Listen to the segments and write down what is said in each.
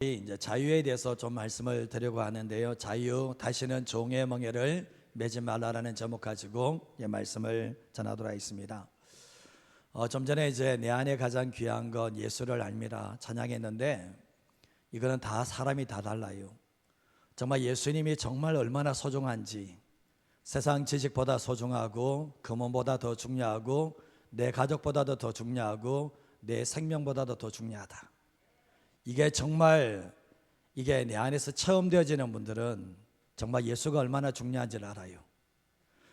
이제 자유에 대해서 좀 말씀을 드리려고 하는데요. 자유, 다시는 종의 멍에를 매지 말라라는 제목 가지고 말씀을 전하도록 하겠습니다. 좀 전에 이제 내 안에 가장 귀한 건 예수를 알미라 찬양했는데, 이거는 다 사람이 다 달라요. 정말 예수님이 정말 얼마나 소중한지, 세상 지식보다 소중하고 금원보다 더 중요하고 내 가족보다도 더 중요하고 내 생명보다도 더 중요하다. 이게 정말 이게 내 안에서 체험되어지는 분들은 정말 예수가 얼마나 중요한지를 알아요.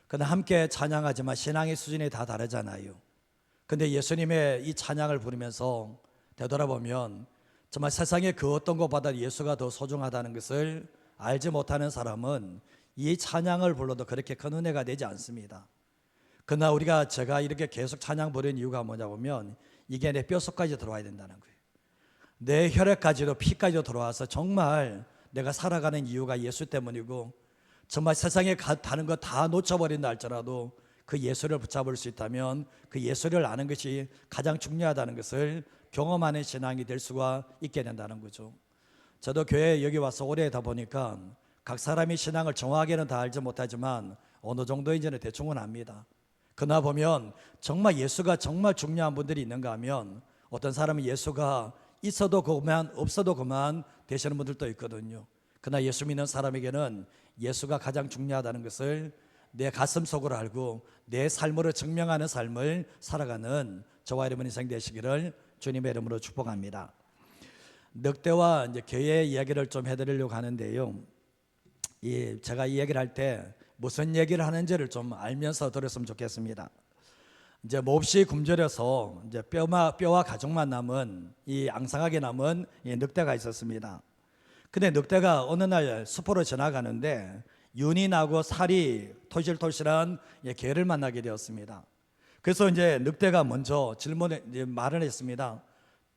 그런데 함께 찬양하지만 신앙의 수준이 다 다르잖아요. 근데 예수님의 이 찬양을 부르면서 되돌아보면 정말 세상의 그 어떤 것보다 예수가 더 소중하다는 것을 알지 못하는 사람은 이 찬양을 불러도 그렇게 큰 은혜가 되지 않습니다. 그러나 제가 이렇게 계속 찬양 부르는 이유가 뭐냐 보면 이게 내 뼛속까지 들어와야 된다는 거예요. 내 혈액까지도 피까지도 들어와서 정말 내가 살아가는 이유가 예수 때문이고, 정말 세상에 다른 거 다 놓쳐버린다 할지라도 그 예수를 붙잡을 수 있다면 그 예수를 아는 것이 가장 중요하다는 것을 경험하는 신앙이 될 수가 있게 된다는 거죠. 저도 교회에 여기 와서 오래다 보니까 각 사람이 신앙을 정확하게는 다 알지 못하지만 어느 정도인지는 대충은 압니다. 그러나 보면 정말 예수가 정말 중요한 분들이 있는가 하면 어떤 사람은 예수가 있어도 그만 없어도 그만 되시는 분들도 있거든요. 그러나 예수 믿는 사람에게는 예수가 가장 중요하다는 것을 내 가슴 속으로 알고 내 삶으로 증명하는 삶을 살아가는 저와 여러분 인생 되시기를 주님의 이름으로 축복합니다. 늑대와 이제 개의 이야기를 좀 해드리려고 하는데요. 제가 이 얘기를 할 때 무슨 얘기를 하는지를 좀 알면서 들었으면 좋겠습니다. 이제 몹시 굶주려서 이제 뼈와 가죽만 남은 이 앙상하게 남은 이 늑대가 있었습니다. 근데 늑대가 어느 날 숲으로 지나가는데 윤이 나고 살이 토실토실한 개를 만나게 되었습니다. 그래서 이제 늑대가 먼저 말을 했습니다.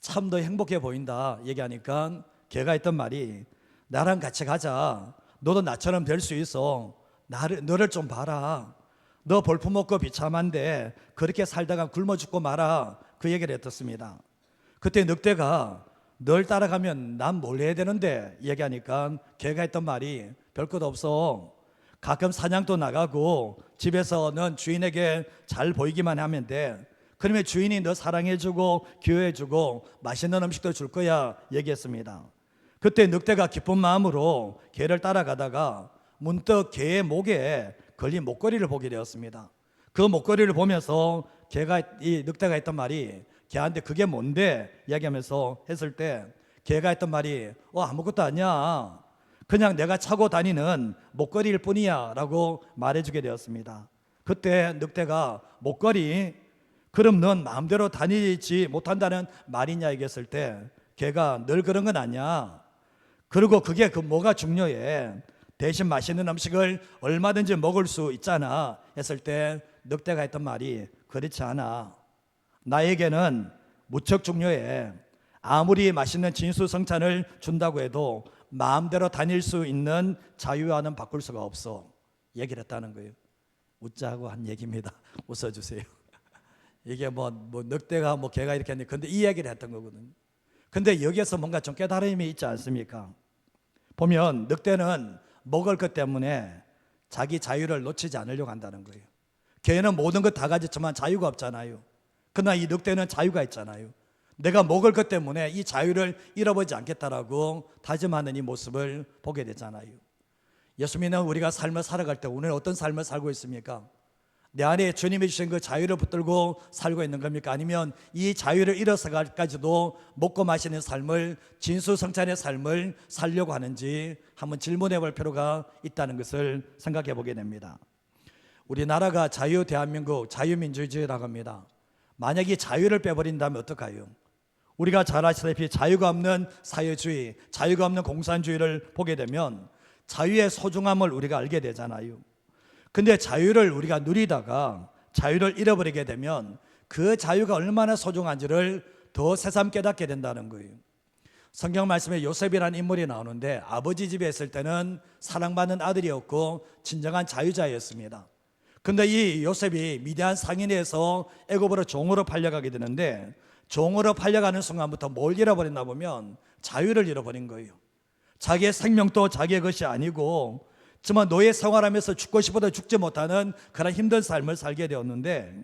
참 더 행복해 보인다 얘기하니까 개가 했던 말이, 나랑 같이 가자. 너도 나처럼 될 수 있어. 너를 좀 봐라. 너 볼품없고 비참한데 그렇게 살다가 굶어 죽고 말아. 그 얘기를 했었습니다. 그때 늑대가 널 따라가면 난 뭘 해야 되는데 얘기하니까 개가 했던 말이, 별것 없어. 가끔 사냥도 나가고 집에서는 주인에게 잘 보이기만 하면 돼. 그러면 주인이 너 사랑해주고 기여해주고 맛있는 음식도 줄 거야 얘기했습니다. 그때 늑대가 기쁜 마음으로 개를 따라가다가 문득 개의 목에 걸린 목걸이를 보게 되었습니다. 그 목걸이를 보면서 이 늑대가 했던 말이, 걔한테 그게 뭔데? 이야기하면서 했을 때 걔가 했던 말이, 아무것도 아니야. 그냥 내가 차고 다니는 목걸이일 뿐이야 라고 말해주게 되었습니다. 그때 늑대가, 목걸이? 그럼 넌 마음대로 다니지 못한다는 말이냐 얘기했을 때 걔가, 늘 그런 건 아니야. 그리고 그게 뭐가 중요해. 대신 맛있는 음식을 얼마든지 먹을 수 있잖아 했을 때 늑대가 했던 말이, 그렇지 않아. 나에게는 무척 중요해. 아무리 맛있는 진수성찬을 준다고 해도 마음대로 다닐 수 있는 자유와는 바꿀 수가 없어 얘기를 했다는 거예요. 웃자고 한 얘기입니다. 웃어주세요. 이게 늑대가 개가 이렇게 했는데, 근데 이 얘기를 했던 거거든요. 근데 여기에서 뭔가 좀 깨달음이 있지 않습니까? 보면 늑대는 먹을 것 때문에 자기 자유를 놓치지 않으려고 한다는 거예요. 개는 모든 것 다 가졌지만 자유가 없잖아요. 그러나 이 늑대는 자유가 있잖아요. 내가 먹을 것 때문에 이 자유를 잃어버리지 않겠다라고 다짐하는 이 모습을 보게 되잖아요. 예수 믿는 우리가 삶을 살아갈 때 오늘 어떤 삶을 살고 있습니까? 내 안에 주님이 주신 그 자유를 붙들고 살고 있는 겁니까? 아니면 이 자유를 잃어서까지도 먹고 마시는 삶을, 진수성찬의 삶을 살려고 하는지 한번 질문해 볼 필요가 있다는 것을 생각해 보게 됩니다. 우리나라가 대한민국 자유민주주의라고 합니다. 만약에 자유를 빼버린다면 어떡해요? 우리가 잘 아시다시피 자유가 없는 사회주의, 자유가 없는 공산주의를 보게 되면 자유의 소중함을 우리가 알게 되잖아요. 근데 자유를 우리가 누리다가 자유를 잃어버리게 되면 그 자유가 얼마나 소중한지를 더 새삼 깨닫게 된다는 거예요. 성경 말씀에 요셉이라는 인물이 나오는데, 아버지 집에 있을 때는 사랑받는 아들이었고 진정한 자유자였습니다. 근데 이 요셉이 미디안 상인에서 애굽으로 종으로 팔려가게 되는데, 종으로 팔려가는 순간부터 뭘 잃어버렸나 보면 자유를 잃어버린 거예요. 자기의 생명도 자기의 것이 아니고 정말 노예 생활하면서 죽고 싶어도 죽지 못하는 그런 힘든 삶을 살게 되었는데,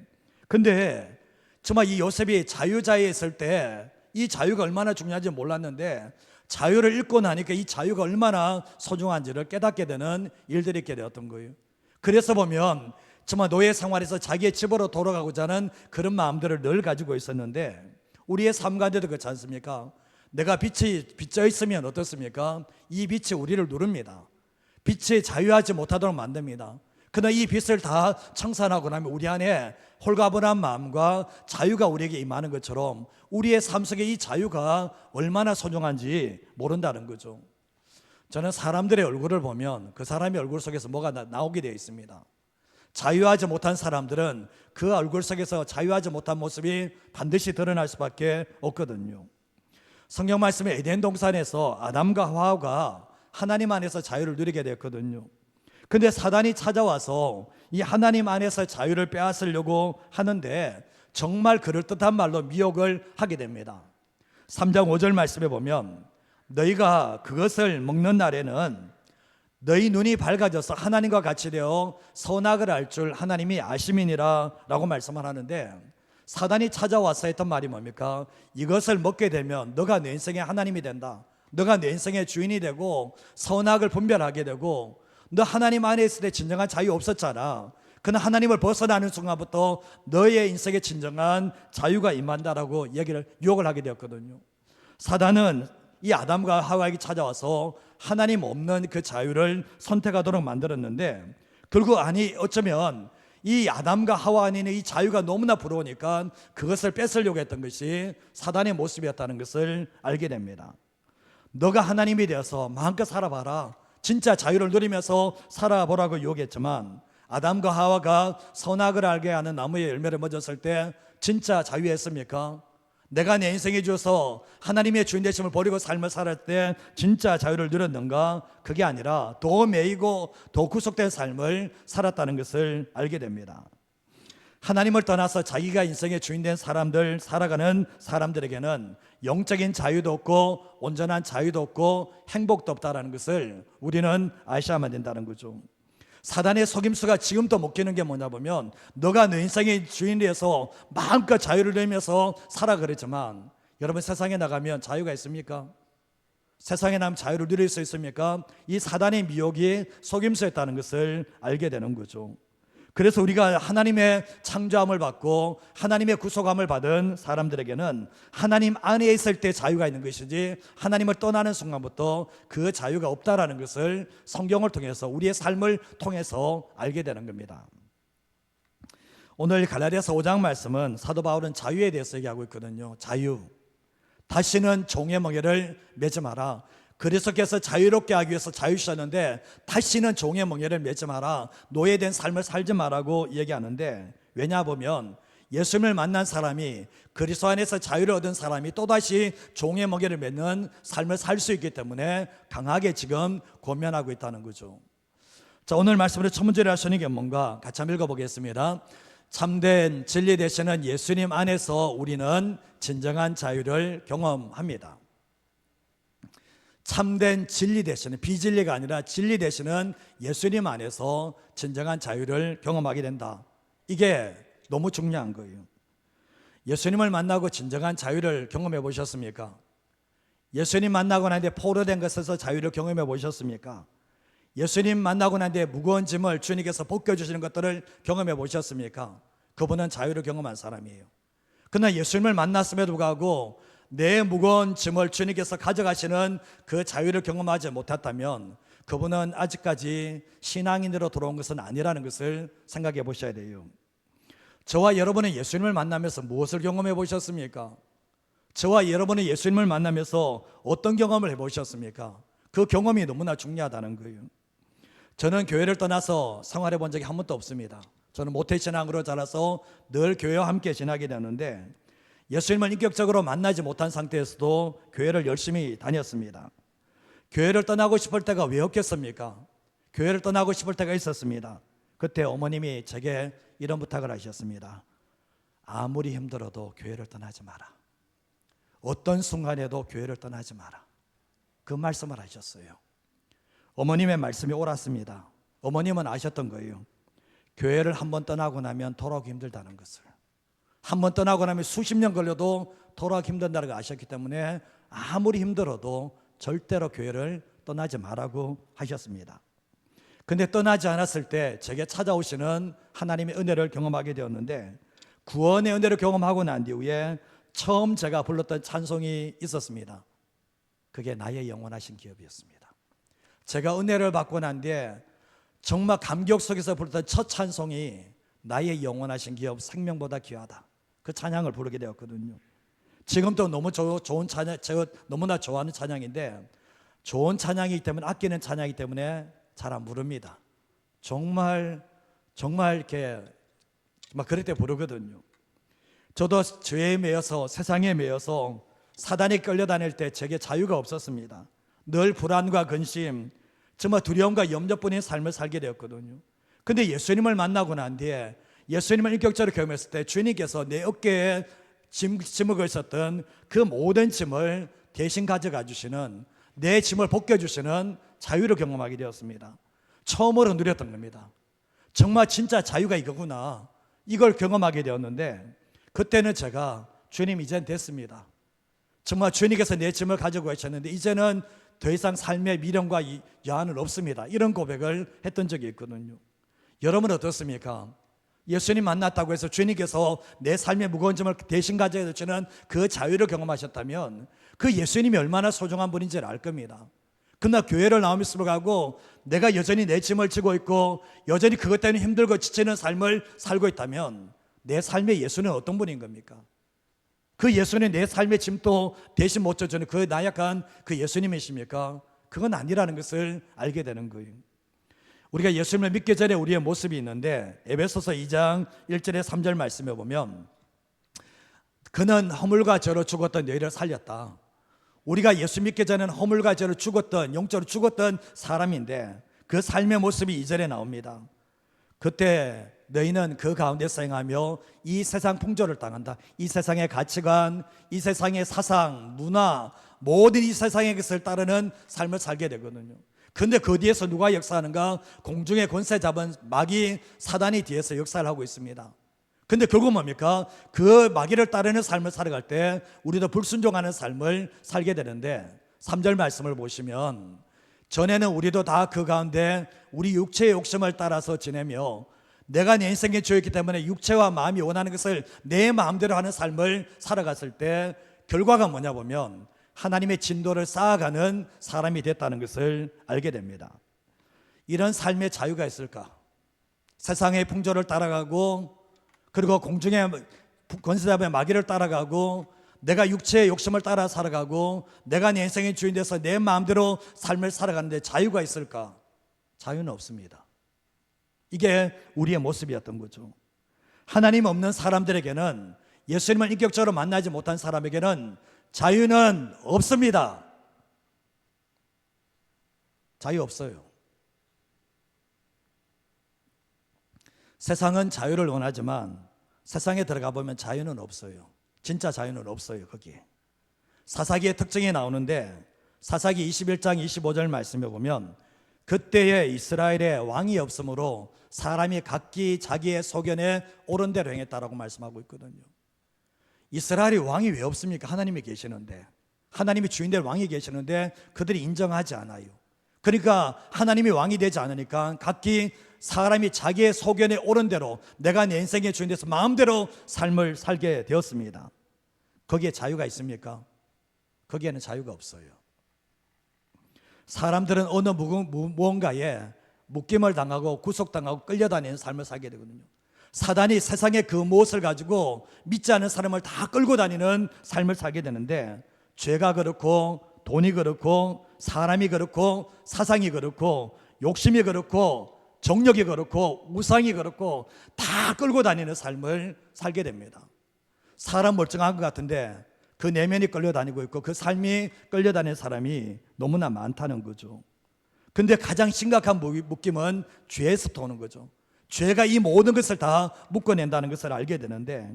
근데 정말 이 요셉이 자유자에 있을 때 이 자유가 얼마나 중요한지 몰랐는데 자유를 잃고 나니까 이 자유가 얼마나 소중한지를 깨닫게 되는 일들이 있게 되었던 거예요. 그래서 보면 정말 노예 생활에서 자기의 집으로 돌아가고자 하는 그런 마음들을 늘 가지고 있었는데, 우리의 삶 가운데도 그렇지 않습니까? 내가 빛이 빚져 있으면 어떻습니까? 이 빛이 우리를 누릅니다. 빛이 자유하지 못하도록 만듭니다. 그러나 이 빛을 다 청산하고 나면 우리 안에 홀가분한 마음과 자유가 우리에게 임하는 것처럼 우리의 삶 속에 이 자유가 얼마나 소중한지 모른다는 거죠. 저는 사람들의 얼굴을 보면 그 사람의 얼굴 속에서 뭐가 나오게 되어 있습니다. 자유하지 못한 사람들은 그 얼굴 속에서 자유하지 못한 모습이 반드시 드러날 수밖에 없거든요. 성경 말씀에 에덴 동산에서 아담과 하와가 하나님 안에서 자유를 누리게 되었거든요. 근데 사단이 찾아와서 이 하나님 안에서 자유를 빼앗으려고 하는데 정말 그럴듯한 말로 미혹을 하게 됩니다. 3장 5절 말씀에 보면 너희가 그것을 먹는 날에는 너희 눈이 밝아져서 하나님과 같이 되어 선악을 알 줄 하나님이 아심이니라 라고 말씀을 하는데, 사단이 찾아와서 했던 말이 뭡니까? 이것을 먹게 되면 너가 내 인생의 하나님이 된다. 너가 내 인생의 주인이 되고 선악을 분별하게 되고, 너 하나님 안에 있을 때 진정한 자유 없었잖아. 그러나 하나님을 벗어나는 순간부터 너의 인생에 진정한 자유가 임한다라고 유혹을 하게 되었거든요. 사단은 이 아담과 하와에게 찾아와서 하나님 없는 그 자유를 선택하도록 만들었는데, 결국 어쩌면 이 아담과 하와 안에 있는 이 자유가 너무나 부러우니까 그것을 뺏으려고 했던 것이 사단의 모습이었다는 것을 알게 됩니다. 너가 하나님이 되어서 마음껏 살아봐라, 진짜 자유를 누리면서 살아보라고 유혹했지만, 아담과 하와가 선악을 알게 하는 나무의 열매를 맺었을 때 진짜 자유했습니까? 내가 내 인생에 주어서 하나님의 주인 되심을 버리고 삶을 살았을 때 진짜 자유를 누렸는가? 그게 아니라 더 매이고 더 구속된 삶을 살았다는 것을 알게 됩니다. 하나님을 떠나서 자기가 인생의 주인 된 사람들, 살아가는 사람들에게는 영적인 자유도 없고 온전한 자유도 없고 행복도 없다는 것을 우리는 아셔야만 된다는 거죠. 사단의 속임수가 지금도 먹히는 게 뭐냐 보면, 너가 내 인생의 주인이 돼서 마음껏 자유를 누리면서 살아 그랬지만, 여러분 세상에 나가면 자유가 있습니까? 세상에 나면 자유를 누릴 수 있습니까? 이 사단의 미혹이 속임수였다는 것을 알게 되는 거죠. 그래서 우리가 하나님의 창조함을 받고 하나님의 구속함을 받은 사람들에게는 하나님 안에 있을 때 자유가 있는 것이지, 하나님을 떠나는 순간부터 그 자유가 없다라는 것을 성경을 통해서, 우리의 삶을 통해서 알게 되는 겁니다. 오늘 갈라디아서 5장 말씀은 사도 바울은 자유에 대해서 얘기하고 있거든요. 자유. 다시는 종의 멍에를 매지 마라. 그리스도께서 자유롭게 하기 위해서 자유 주셨는데 다시는 종의 멍에를 매지 마라. 노예된 삶을 살지 마라고 얘기하는데, 왜냐 보면 예수님을 만난 사람이, 그리스도 안에서 자유를 얻은 사람이 또다시 종의 멍에를 맺는 삶을 살 수 있기 때문에 강하게 지금 권면하고 있다는 거죠. 자, 오늘 말씀으로 첫 문제를 하시는 게 뭔가 같이 한번 읽어보겠습니다. 참된 진리 되시는 예수님 안에서 우리는 진정한 자유를 경험합니다. 참된 진리 되시는, 비진리가 아니라 진리 되시는 예수님 안에서 진정한 자유를 경험하게 된다. 이게 너무 중요한 거예요. 예수님을 만나고 진정한 자유를 경험해 보셨습니까? 예수님 만나고 난 뒤에 포로된 것에서 자유를 경험해 보셨습니까? 예수님 만나고 난 뒤에 무거운 짐을 주님께서 벗겨주시는 것들을 경험해 보셨습니까? 그분은 자유를 경험한 사람이에요. 그러나 예수님을 만났음에도 불구하고 내 무거운 짐을 주님께서 가져가시는 그 자유를 경험하지 못했다면 그분은 아직까지 신앙인으로 돌아온 것은 아니라는 것을 생각해 보셔야 돼요. 저와 여러분은 예수님을 만나면서 무엇을 경험해 보셨습니까? 저와 여러분은 예수님을 만나면서 어떤 경험을 해보셨습니까? 그 경험이 너무나 중요하다는 거예요. 저는 교회를 떠나서 생활해 본 적이 한 번도 없습니다. 저는 모태신앙으로 자라서 늘 교회와 함께 지나게 되는데, 예수님을 인격적으로 만나지 못한 상태에서도 교회를 열심히 다녔습니다. 교회를 떠나고 싶을 때가 왜 없겠습니까? 교회를 떠나고 싶을 때가 있었습니다. 그때 어머님이 제게 이런 부탁을 하셨습니다. 아무리 힘들어도 교회를 떠나지 마라. 어떤 순간에도 교회를 떠나지 마라. 그 말씀을 하셨어요. 어머님의 말씀이 옳았습니다. 어머님은 아셨던 거예요. 교회를 한번 떠나고 나면 돌아오기 힘들다는 것을. 한번 떠나고 나면 수십 년 걸려도 돌아오기 힘든다는 걸 아셨기 때문에 아무리 힘들어도 절대로 교회를 떠나지 말라고 하셨습니다. 근데 떠나지 않았을 때 제게 찾아오시는 하나님의 은혜를 경험하게 되었는데, 구원의 은혜를 경험하고 난 뒤에 처음 제가 불렀던 찬송이 있었습니다. 그게 나의 영원하신 기업이었습니다. 제가 은혜를 받고 난 뒤에 정말 감격 속에서 불렀던 첫 찬송이 나의 영원하신 기업, 생명보다 귀하다, 그 찬양을 부르게 되었거든요. 지금도 너무 좋은 찬양, 제가 너무나 좋아하는 찬양인데, 좋은 찬양이기 때문에, 아끼는 찬양이기 때문에 잘 안 부릅니다. 정말 이렇게 막 그럴 때 부르거든요. 저도 죄에 매여서, 세상에 매여서 사단에 끌려다닐 때 제게 자유가 없었습니다. 늘 불안과 근심, 정말 두려움과 염려뿐인 삶을 살게 되었거든요. 근데 예수님을 만나고 난 뒤에, 예수님을 인격적으로 경험했을 때 주님께서 내 어깨에 짐을 걸었던 그 모든 짐을 대신 가져가 주시는, 내 짐을 벗겨주시는 자유를 경험하게 되었습니다. 처음으로 누렸던 겁니다. 정말 진짜 자유가 이거구나, 이걸 경험하게 되었는데, 그때는 제가 주님 이젠 됐습니다. 정말 주님께서 내 짐을 가지고 계셨는데 이제는 더 이상 삶의 미련과 여한은 없습니다. 이런 고백을 했던 적이 있거든요. 여러분 어떻습니까? 예수님 만났다고 해서 주님께서 내 삶의 무거운 짐을 대신 가져다 주는 그 자유를 경험하셨다면 그 예수님이 얼마나 소중한 분인지를 알 겁니다. 그러나 교회를 나오면서 불구하고 내가 여전히 내 짐을 지고 있고 여전히 그것 때문에 힘들고 지치는 삶을 살고 있다면 내 삶의 예수는 어떤 분인 겁니까? 그 예수는 내 삶의 짐도 대신 못 져주는 그 나약한 그 예수님이십니까? 그건 아니라는 것을 알게 되는 거예요. 우리가 예수님을 믿기 전에 우리의 모습이 있는데, 에베소서 2장 1절에 3절 말씀에 보면 그는 허물과 죄로 죽었던 너희를 살렸다. 우리가 예수 믿기 전에는 허물과 죄로 죽었던, 영적으로 죽었던 사람인데 그 삶의 모습이 2절에 나옵니다. 그때 너희는 그 가운데서 행하며 이 세상 풍조를 당한다. 이 세상의 가치관, 이 세상의 사상, 문화, 모든 이 세상의 것을 따르는 삶을 살게 되거든요. 근데 그 뒤에서 누가 역사하는가? 공중의 권세 잡은 마귀 사단이 뒤에서 역사를 하고 있습니다. 근데 결국 뭡니까? 그 마귀를 따르는 삶을 살아갈 때 우리도 불순종하는 삶을 살게 되는데, 3절 말씀을 보시면 전에는 우리도 다 그 가운데 우리 육체의 욕심을 따라서 지내며 내가 내 인생의 주였기 때문에 육체와 마음이 원하는 것을 내 마음대로 하는 삶을 살아갔을 때 결과가 뭐냐 보면 하나님의 진도를 쌓아가는 사람이 됐다는 것을 알게 됩니다. 이런 삶의 자유가 있을까? 세상의 풍조를 따라가고, 그리고 공중의 권세잡의 마귀를 따라가고, 내가 육체의 욕심을 따라 살아가고, 내가 내 인생의 주인 돼서 내 마음대로 삶을 살아가는데 자유가 있을까? 자유는 없습니다. 이게 우리의 모습이었던 거죠. 하나님 없는 사람들에게는, 예수님을 인격적으로 만나지 못한 사람에게는 자유는 없습니다. 자유 없어요. 세상은 자유를 원하지만 세상에 들어가 보면 자유는 없어요. 진짜 자유는 없어요. 거기에 사사기의 특징이 나오는데, 사사기 21장 25절 말씀에 보면 그때에 이스라엘에 왕이 없으므로 사람이 각기 자기의 소견에 옳은 대로 행했다라고 말씀하고 있거든요. 이스라엘이 왕이 왜 없습니까? 하나님이 계시는데, 하나님이 주인된 왕이 계시는데 그들이 인정하지 않아요. 그러니까 하나님이 왕이 되지 않으니까 각기 사람이 자기의 소견에 옳은 대로, 내가 내 인생의 주인 돼서 마음대로 삶을 살게 되었습니다. 거기에 자유가 있습니까? 거기에는 자유가 없어요. 사람들은 어느 무언가에 묶임을 당하고 구속당하고 끌려다니는 삶을 살게 되거든요. 사단이 세상의 그 무엇을 가지고 믿지 않은 사람을 다 끌고 다니는 삶을 살게 되는데, 죄가 그렇고 돈이 그렇고 사람이 그렇고 사상이 그렇고 욕심이 그렇고 정력이 그렇고 우상이 그렇고 다 끌고 다니는 삶을 살게 됩니다. 사람 멀쩡한 것 같은데 그 내면이 끌려다니고 있고 그 삶이 끌려다니는 사람이 너무나 많다는 거죠. 근데 가장 심각한 묶임은 죄에서부터 오는 거죠. 죄가 이 모든 것을 다 묶어낸다는 것을 알게 되는데,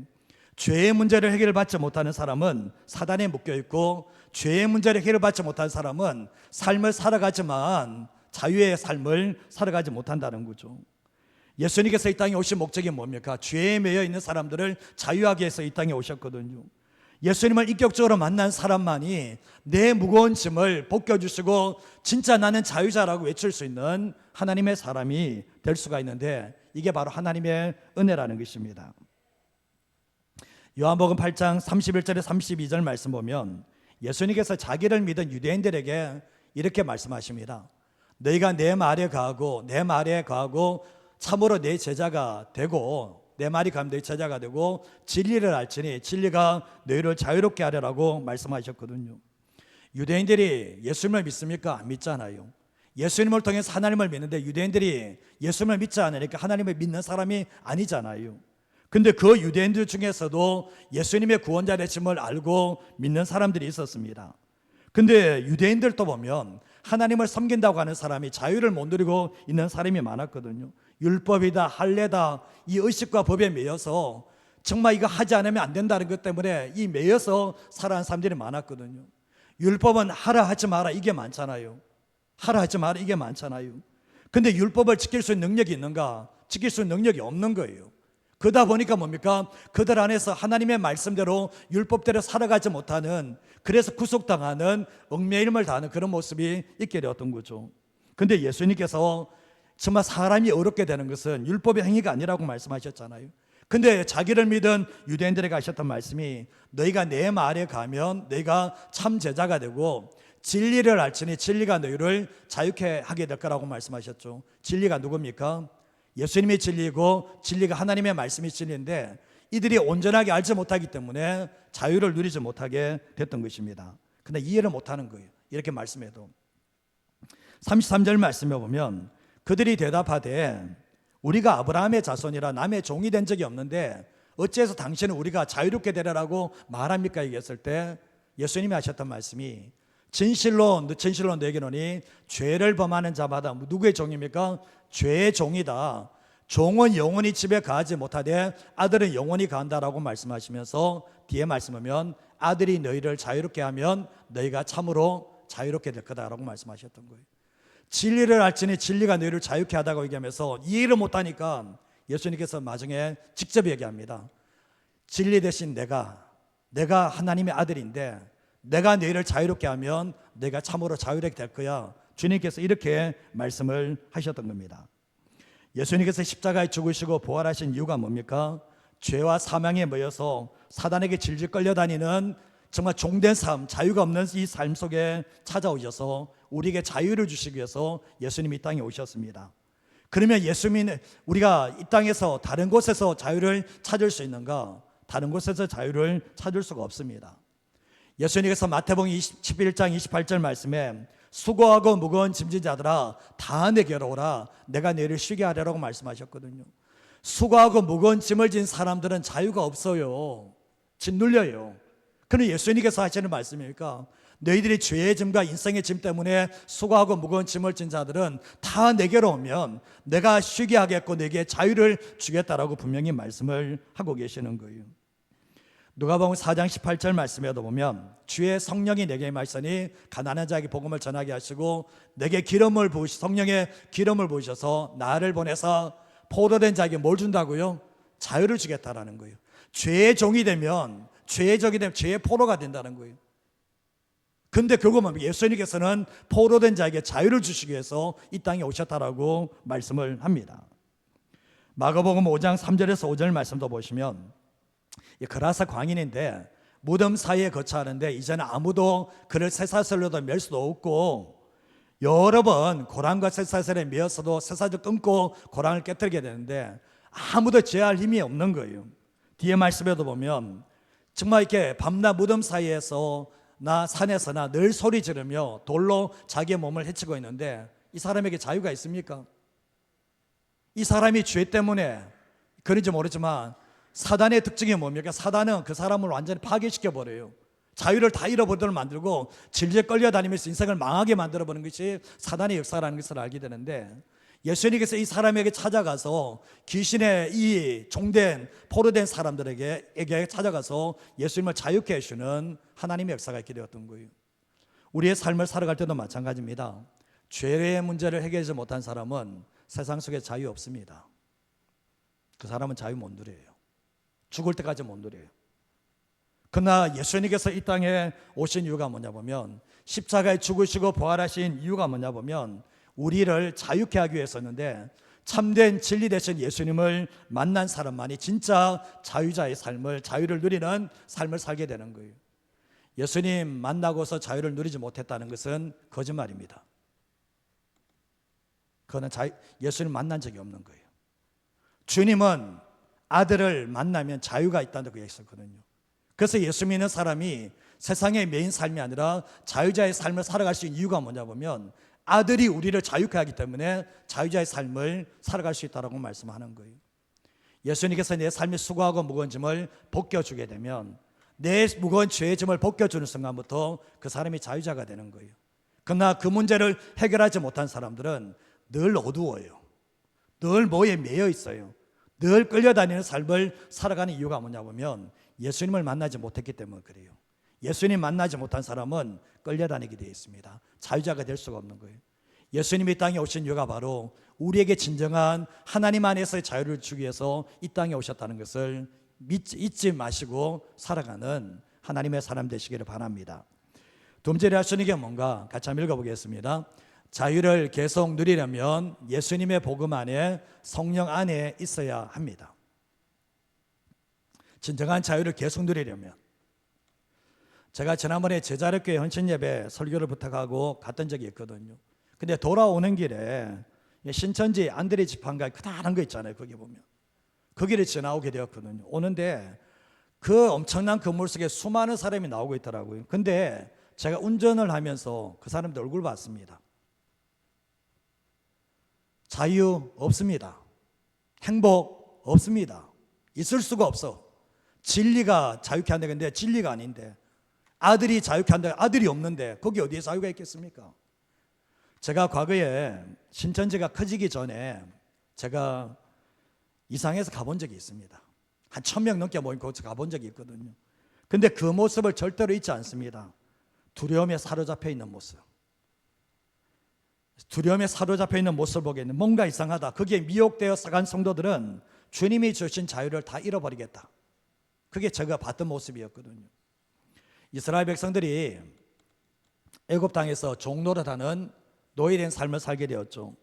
죄의 문제를 해결받지 못하는 사람은 사단에 묶여있고, 죄의 문제를 해결받지 못한 사람은 삶을 살아가지만 자유의 삶을 살아가지 못한다는 거죠. 예수님께서 이 땅에 오신 목적이 뭡니까? 죄에 매여 있는 사람들을 자유하게 해서 이 땅에 오셨거든요. 예수님을 인격적으로 만난 사람만이 내 무거운 짐을 벗겨주시고 진짜 나는 자유자라고 외칠 수 있는 하나님의 사람이 될 수가 있는데, 이게 바로 하나님의 은혜라는 것입니다. 요한복음 8장 31절에 32절 말씀 보면 예수님께서 자기를 믿은 유대인들에게 이렇게 말씀하십니다. 너희가 내 말에 거하고 참으로 내 제자가 되고, 내 말이 가면 너희 제자가 되고 진리를 알지니 진리가 너희를 자유롭게 하리라고 말씀하셨거든요. 유대인들이 예수님을 믿습니까? 안 믿잖아요. 예수님을 통해서 하나님을 믿는데 유대인들이 예수님을 믿지 않으니까 하나님을 믿는 사람이 아니잖아요. 근데 그 유대인들 중에서도 예수님의 구원자 되심을 알고 믿는 사람들이 있었습니다. 근데 유대인들도 보면 하나님을 섬긴다고 하는 사람이 자유를 못 누리고 있는 사람이 많았거든요. 율법이다, 할례다, 이 의식과 법에 매여서 정말 이거 하지 않으면 안 된다는 것 때문에 이 매여서 살아가는 사람들이 많았거든요. 율법은 하라 하지 마라 이게 많잖아요. 하라 하지 마라 이게 많잖아요. 근데 율법을 지킬 수 있는 능력이 있는가? 지킬 수 있는 능력이 없는 거예요. 그러다 보니까 뭡니까? 그들 안에서 하나님의 말씀대로 율법대로 살아가지 못하는, 그래서 구속당하는, 얽매임을 당하는 그런 모습이 있게 되었던 거죠. 근데 예수님께서 정말 사람이 어렵게 되는 것은 율법의 행위가 아니라고 말씀하셨잖아요. 근데 자기를 믿은 유대인들에게 하셨던 말씀이 너희가 내 말에 가면 너희가 참 제자가 되고 진리를 알지니 진리가 너희를 자유케 하게 될 거라고 말씀하셨죠. 진리가 누굽니까? 예수님이 진리이고 진리가 하나님의 말씀이 진리인데 이들이 온전하게 알지 못하기 때문에 자유를 누리지 못하게 됐던 것입니다. 근데 이해를 못하는 거예요. 이렇게 말씀해도 33절 말씀해 보면 그들이 대답하되 우리가 아브라함의 자손이라 남의 종이 된 적이 없는데 어째서 당신은 우리가 자유롭게 되라고 말합니까? 얘기했을 때 예수님이 하셨던 말씀이 진실로 너에게 이르노니 죄를 범하는 자마다 누구의 종입니까? 죄의 종이다. 종은 영원히 집에 가지 못하되 아들은 영원히 간다라고 말씀하시면서 뒤에 말씀하면 아들이 너희를 자유롭게 하면 너희가 참으로 자유롭게 될 거다라고 말씀하셨던 거예요. 진리를 알지니 진리가 너희를 자유케 하다고 얘기하면서 이해를 못하니까 예수님께서 나중에 직접 얘기합니다. 진리 대신 내가 하나님의 아들인데 내가 너희를 자유롭게 하면 내가 참으로 자유롭게 될 거야. 주님께서 이렇게 말씀을 하셨던 겁니다. 예수님께서 십자가에 죽으시고 부활하신 이유가 뭡니까? 죄와 사망에 모여서 사단에게 질질 끌려다니는 정말 종된 삶, 자유가 없는 이 삶 속에 찾아오셔서 우리에게 자유를 주시기 위해서 예수님이 이 땅에 오셨습니다. 그러면 예수님이 우리가 이 땅에서 다른 곳에서 자유를 찾을 수 있는가? 다른 곳에서 자유를 찾을 수가 없습니다. 예수님께서 마태복음 11장 28절 말씀에 수고하고 무거운 짐진 자들아 다 내게로 오라 내가 너희를 쉬게 하리라고 말씀하셨거든요. 수고하고 무거운 짐을 진 사람들은 자유가 없어요. 짓눌려요. 그는 예수님께서 하시는 말씀이니까 너희들이 죄의 짐과 인생의 짐 때문에 수고하고 무거운 짐을 진 자들은 다 내게로 오면 내가 쉬게 하겠고 내게 자유를 주겠다라고 분명히 말씀을 하고 계시는 거예요. 누가복음 4장 18절 말씀에도 보면 주의 성령이 내게 임하시니 가난한 자에게 복음을 전하게 하시고 내게 성령의 기름을 부으셔서 나를 보내서 포로된 자에게 뭘 준다고요? 자유를 주겠다라는 거예요. 죄의 종이 되면 죄의 포로가 된다는 거예요. 근데 결국은 예수님께서는 포로된 자에게 자유를 주시기 위해서 이 땅에 오셨다라고 말씀을 합니다. 마가복음 5장 3절에서 5절 말씀도 보시면 그라사 광인인데 무덤 사이에 거처하는데 이제는 아무도 그를 쇠사슬로도 맬 수도 없고 여러 번 고랑과 쇠사슬에 매어서도 쇠사슬 끊고 고랑을 깨뜨리게 되는데 아무도 제어할 힘이 없는 거예요. 뒤에 말씀에도 보면 정말 이렇게 밤낮 무덤 사이에서 산에서나 늘 소리 지르며 돌로 자기의 몸을 해치고 있는데 이 사람에게 자유가 있습니까? 이 사람이 죄 때문에 그런지 모르지만 사단의 특징이 뭡니까? 사단은 그 사람을 완전히 파괴시켜버려요. 자유를 다 잃어버리도록 만들고 질질 끌려다니면서 인생을 망하게 만들어버리는 것이 사단의 역사라는 것을 알게 되는데 예수님께서 이 사람에게 찾아가서 귀신의 이 종된 포로된 사람들에게 찾아가서 예수님을 자유케 해주는 하나님의 역사가 있게 되었던 거예요. 우리의 삶을 살아갈 때도 마찬가지입니다. 죄의 문제를 해결하지 못한 사람은 세상 속에 자유 없습니다. 그 사람은 자유 못 누려요. 죽을 때까지 못 누려요. 그러나 예수님께서 이 땅에 오신 이유가 뭐냐 보면, 십자가에 죽으시고 부활하신 이유가 뭐냐 보면 우리를 자유케 하기 위해서였는데, 참된 진리 되신 예수님을 만난 사람만이 진짜 자유자의 삶을, 자유를 누리는 삶을 살게 되는 거예요. 예수님 만나고서 자유를 누리지 못했다는 것은 거짓말입니다. 그거는 예수님 만난 적이 없는 거예요. 주님은 아들을 만나면 자유가 있다고 얘기했었거든요. 그래서 예수 믿는 사람이 세상의 메인 삶이 아니라 자유자의 삶을 살아갈 수 있는 이유가 뭐냐 보면, 아들이 우리를 자유케 하기 때문에 자유자의 삶을 살아갈 수 있다고 말씀하는 거예요. 예수님께서 내 삶이 수고하고 무거운 짐을 벗겨주게 되면, 내 무거운 죄의 짐을 벗겨주는 순간부터 그 사람이 자유자가 되는 거예요. 그러나 그 문제를 해결하지 못한 사람들은 늘 어두워요. 늘 뭐에 매여 있어요. 늘 끌려다니는 삶을 살아가는 이유가 뭐냐 보면 예수님을 만나지 못했기 때문에 그래요. 예수님 만나지 못한 사람은 끌려다니게 되어 있습니다. 자유자가 될 수가 없는 거예요. 예수님이 이 땅에 오신 이유가 바로 우리에게 진정한 하나님 안에서의 자유를 주기 위해서 이 땅에 오셨다는 것을 잊지 마시고 살아가는 하나님의 사람 되시기를 바랍니다. 두 번째로 하시는 게 뭔가 같이 한번 읽어보겠습니다. 자유를 계속 누리려면 예수님의 복음 안에, 성령 안에 있어야 합니다. 진정한 자유를 계속 누리려면, 제가 지난번에 제자력교회 헌신예배 설교를 부탁하고 갔던 적이 있거든요. 근데 돌아오는 길에 신천지 안드레 지판가 크다란 거 있잖아요. 거기 보면 그 길을 지나오게 되었거든요. 오는데 그 엄청난 건물 속에 수많은 사람이 나오고 있더라고요. 근데 제가 운전을 하면서 그 사람들 얼굴 봤습니다. 자유 없습니다. 행복 없습니다. 있을 수가 없어. 진리가 자유케 한다. 근데 진리가 아닌데, 아들이 자유케 한다. 아들이 없는데 거기 어디에 자유가 있겠습니까? 제가 과거에 신천지가 커지기 전에 제가 이상해서 가본 적이 있습니다. 한 1000명 넘게 모인 곳에 가본 적이 있거든요. 근데 그 모습을 절대로 잊지 않습니다. 두려움에 사로잡혀 있는 모습. 두려움에 사로잡혀 있는 모습을 보기에는 뭔가 이상하다. 거기에 미혹되어 간 성도들은 주님이 주신 자유를 다 잃어버리겠다. 그게 제가 봤던 모습이었거든요. 이스라엘 백성들이 애굽 땅에서 종노릇하는 노예된 삶을 살게 되었죠.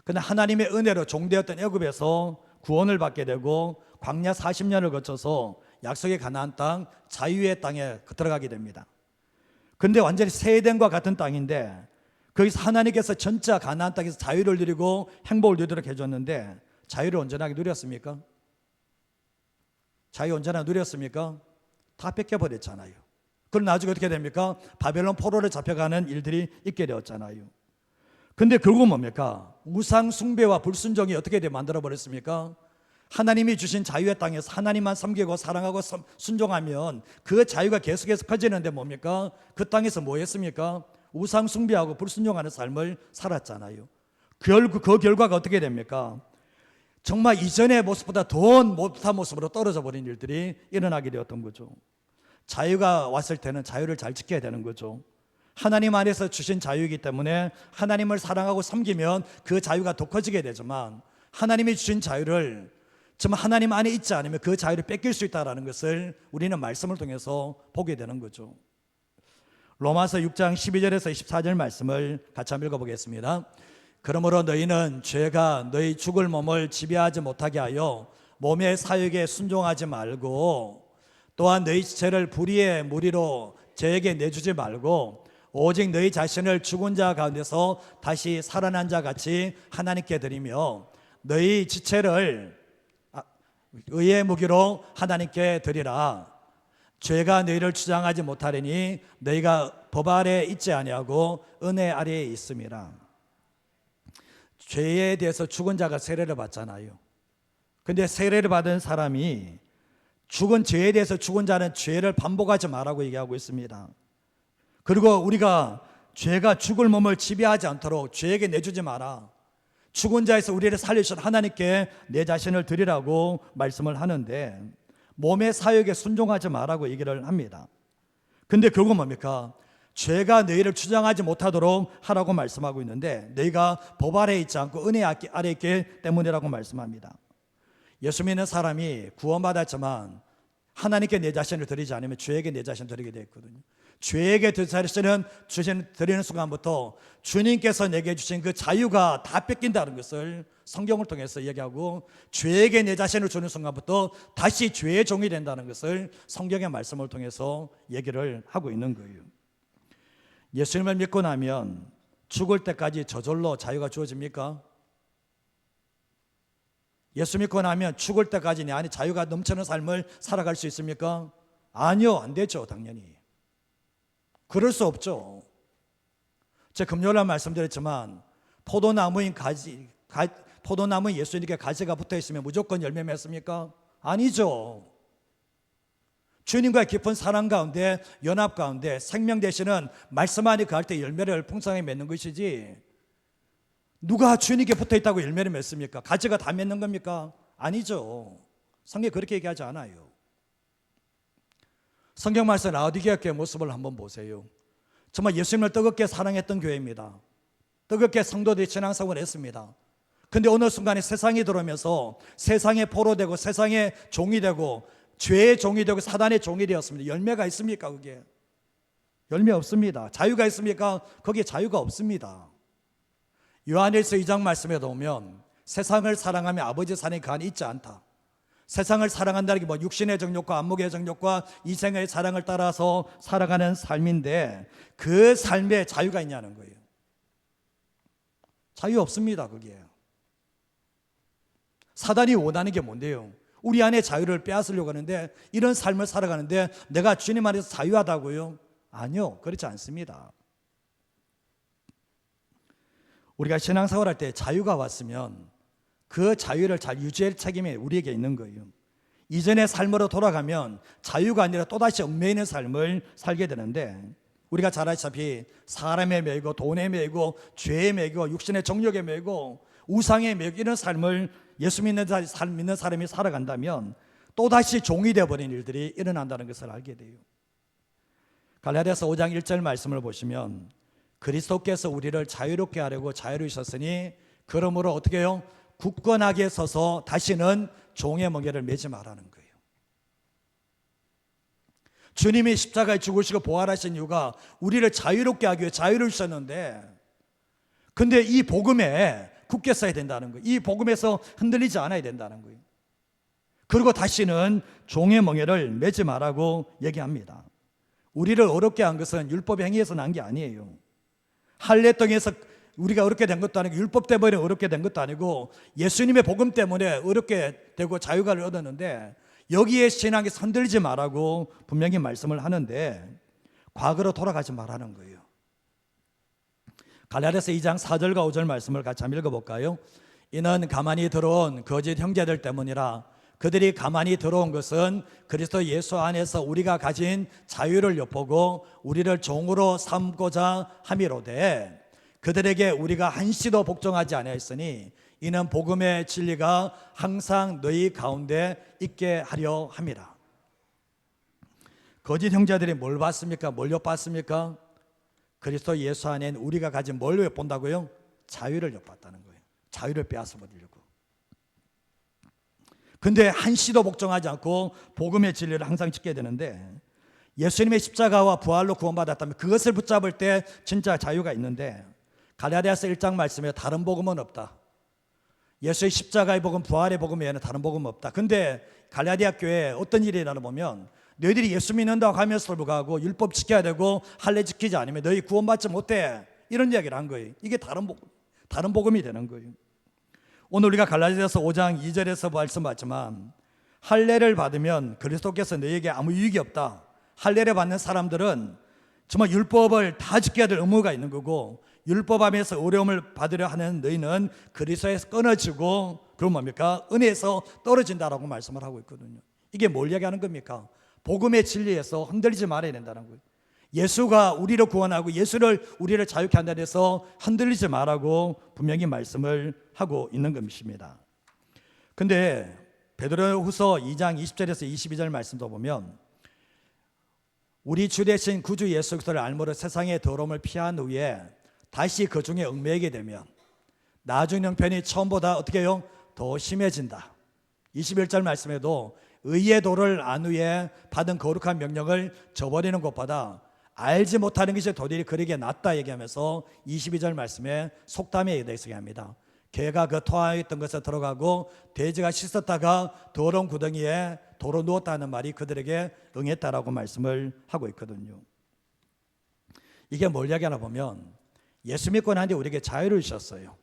그런데 하나님의 은혜로 종되었던 애굽에서 구원을 받게 되고 광야 40년을 거쳐서 약속의 가나안 땅, 자유의 땅에 들어가게 됩니다. 그런데 완전히 새 에덴과 같은 땅인데, 거기서 하나님께서 진짜 가나안 땅에서 자유를 누리고 행복을 누리도록 해줬는데, 자유를 온전하게 누렸습니까? 자유 온전하게 누렸습니까? 다 뺏겨버렸잖아요. 그럼 나중에 어떻게 됩니까? 바벨론 포로로 잡혀가는 일들이 있게 되었잖아요. 근데 결국 뭡니까? 우상 숭배와 불순종이 어떻게 만들어버렸습니까? 하나님이 주신 자유의 땅에서 하나님만 섬기고 사랑하고 순종하면 그 자유가 계속해서 커지는데 뭡니까? 그 땅에서 뭐 했습니까? 우상 숭배하고 불순종하는 삶을 살았잖아요. 그 결과가 어떻게 됩니까? 정말 이전의 모습보다 더 못한 모습으로 떨어져 버린 일들이 일어나게 되었던 거죠. 자유가 왔을 때는 자유를 잘 지켜야 되는 거죠. 하나님 안에서 주신 자유이기 때문에 하나님을 사랑하고 섬기면 그 자유가 더 커지게 되지만, 하나님이 주신 자유를 정말 하나님 안에 있지 않으면 그 자유를 뺏길 수 있다는 것을 우리는 말씀을 통해서 보게 되는 거죠. 로마서 6장 12절에서 24절 말씀을 같이 한번 읽어보겠습니다. 그러므로 너희는 죄가 너희 죽을 몸을 지배하지 못하게 하여 몸의 사욕에 순종하지 말고, 또한 너희 지체를 불의의 무리로 죄에게 내주지 말고, 오직 너희 자신을 죽은 자 가운데서 다시 살아난 자 같이 하나님께 드리며, 너희 지체를 의의 무기로 하나님께 드리라. 죄가 너희를 주장하지 못하리니 너희가 법 아래에 있지 아니하고 은혜 아래에 있음이라. 죄에 대해서 죽은 자가 세례를 받잖아요. 근데 세례를 받은 사람이 죽은 죄에 대해서 죽은 자는 죄를 반복하지 말라고 얘기하고 있습니다. 그리고 우리가 죄가 죽을 몸을 지배하지 않도록 죄에게 내주지 마라. 죽은 자에서 우리를 살리신 하나님께 내 자신을 드리라고 말씀을 하는데, 몸의 사욕에 순종하지 마라고 얘기를 합니다. 근데 결국 뭡니까? 죄가 너희를 주장하지 못하도록 하라고 말씀하고 있는데, 너희가 법 아래에 있지 않고 은혜 아래에 있기 때문이라고 말씀합니다. 예수 믿는 사람이 구원받았지만 하나님께 내 자신을 드리지 않으면 죄에게 내 자신을 드리게 되어 있거든요. 죄에게 내 자신을 드리는 순간부터 주님께서 내게 주신 그 자유가 다 뺏긴다는 것을 성경을 통해서 얘기하고, 죄에게 내 자신을 주는 순간부터 다시 죄의 종이 된다는 것을 성경의 말씀을 통해서 얘기를 하고 있는 거예요. 예수님을 믿고 나면 죽을 때까지 저절로 자유가 주어집니까? 예수 믿고 나면 죽을 때까지 내 안에 자유가 넘치는 삶을 살아갈 수 있습니까? 아니요, 안 되죠. 당연히 그럴 수 없죠. 제가 금요일날 말씀드렸지만 포도나무인 예수님께 가지가 붙어 있으면 무조건 열매 맺습니까? 아니죠. 주님과의 깊은 사랑 가운데, 연합 가운데 생명 되시는 말씀 안에 거할 때 열매를 풍성하게 맺는 것이지, 누가 주님께 붙어 있다고 열매를 맺습니까? 가지가 다 맺는 겁니까? 아니죠. 성경이 그렇게 얘기하지 않아요. 성경 말씀 라오디게아 교회 모습을 한번 보세요. 정말 예수님을 뜨겁게 사랑했던 교회입니다. 뜨겁게 성도들이 신앙생활을 했습니다. 근데 어느 순간에 세상이 들어오면서 세상에 포로되고 세상의 종이 되고 죄의 종이 되고 사단의 종이 되었습니다. 열매가 있습니까? 그게 열매 없습니다. 자유가 있습니까? 거기에 자유가 없습니다. 요한일서 2장 말씀에 보면 세상을 사랑하며 아버지 사랑이 그 안에 있지 않다. 세상을 사랑한다는 게 뭐 육신의 정욕과 안목의 정욕과 이생의 사랑을 따라서 살아가는 삶인데, 그 삶에 자유가 있냐는 거예요. 자유 없습니다. 그게 사단이 원하는 게 뭔데요? 우리 안에 자유를 빼앗으려고 하는데, 이런 삶을 살아가는데 내가 주님 안에서 자유하다고요? 아니요, 그렇지 않습니다. 우리가 신앙생활할 때 자유가 왔으면 그 자유를 잘 유지할 책임이 우리에게 있는 거예요. 이전의 삶으로 돌아가면 자유가 아니라 또다시 얽매이는 있는 삶을 살게 되는데, 우리가 잘 아시다시피 사람에 매이고 돈에 매이고 죄에 매이고 육신의 정욕에 매이고 우상에 매이고 이런 삶을 예수 믿는 사람이 살아간다면 또다시 종이 되어버린 일들이 일어난다는 것을 알게 돼요. 갈라디아서 5장 1절 말씀을 보시면, 그리스도께서 우리를 자유롭게 하려고 자유로우셨으니 그러므로 어떻게 해요? 굳건하게 서서 다시는 종의 멍에를 매지 말라는 거예요. 주님이 십자가에 죽으시고 부활하신 이유가 우리를 자유롭게 하기 위해 자유를 주셨는데, 근데 이 복음에 굳게 서야 된다는 거예요. 이 복음에서 흔들리지 않아야 된다는 거예요. 그리고 다시는 종의 멍에를 매지 말라고 얘기합니다. 우리를 어렵게 한 것은 율법 행위에서 난 게 아니에요. 할례 땅에서 우리가 어렵게 된 것도 아니고, 율법 때문에 어렵게 된 것도 아니고, 예수님의 복음 때문에 어렵게 되고 자유가를 얻었는데, 여기에 신앙이 흔들리지 말라고 분명히 말씀을 하는데, 과거로 돌아가지 말라는 거예요. 갈라디아서 2장 4절과 5절 말씀을 같이 한번 읽어볼까요? 이는 가만히 들어온 거짓 형제들 때문이라. 그들이 가만히 들어온 것은 그리스도 예수 안에서 우리가 가진 자유를 엿보고 우리를 종으로 삼고자 함이로되, 그들에게 우리가 한시도 복종하지 아니하였으니 이는 복음의 진리가 항상 너희 가운데 있게 하려 함이라. 거짓 형제들이 뭘 봤습니까? 뭘 엿봤습니까? 그리스도 예수 안에 우리가 가진 뭘 엿본다고요? 자유를 엿봤다는 거예요. 자유를 빼앗아 버리려고. 근데 한시도 복종하지 않고 복음의 진리를 항상 지켜야 되는데, 예수님의 십자가와 부활로 구원받았다면 그것을 붙잡을 때 진짜 자유가 있는데, 갈라디아서 1장 말씀에 다른 복음은 없다. 예수의 십자가의 복음, 부활의 복음 외에는 다른 복음은 없다. 근데 갈라디아 교회에 어떤 일이 일어나 보면, 너희들이 예수 믿는다고 하면서도 불구하고 율법 지켜야 되고 할례 지키지 않으면 너희 구원받지 못해, 이런 이야기를 한 거예요. 이게 다른 복음이 되는 거예요. 오늘 우리가 갈라디아서 5장 2절에서 말씀받지만, 할례를 받으면 그리스도께서 너희에게 아무 유익이 없다. 할례를 받는 사람들은 정말 율법을 다 지켜야 될 의무가 있는 거고, 율법 안에서 어려움을 받으려 하는 너희는 그리스도에서 끊어지고, 그럼 뭡니까? 은혜에서 떨어진다라고 말씀을 하고 있거든요. 이게 뭘 얘기하는 겁니까? 복음의 진리에서 흔들리지 말아야 된다는 거예요. 예수가 우리를 구원하고 예수를 우리를 자유케 한다 해서 흔들리지 말라고 분명히 말씀을 하고 있는 것입니다. 근데 베드로후서 2장 20절에서 22절 말씀도 보면, 우리 주 되신 구주 예수 그리스도를 알므로 세상의 더러움을 피한 후에 다시 그 중에 얽매이게 되면 나중 형편이 처음보다 어떻게 해요? 더 심해진다. 21절 말씀에도 의의 도를 안 후에 받은 거룩한 명령을 저버리는 것보다 알지 못하는 것이 도리어 그에게 낫다 얘기하면서 22절 말씀에 속담에 대해서 얘기합니다. 개가 그 토하에 있던 것에 들어가고 돼지가 씻었다가 더러운 구덩이에 도로 누웠다는 말이 그들에게 응했다라고 말씀을 하고 있거든요. 이게 뭘 이야기하나 보면 예수 믿고 난 뒤에 우리에게 자유를 주셨어요.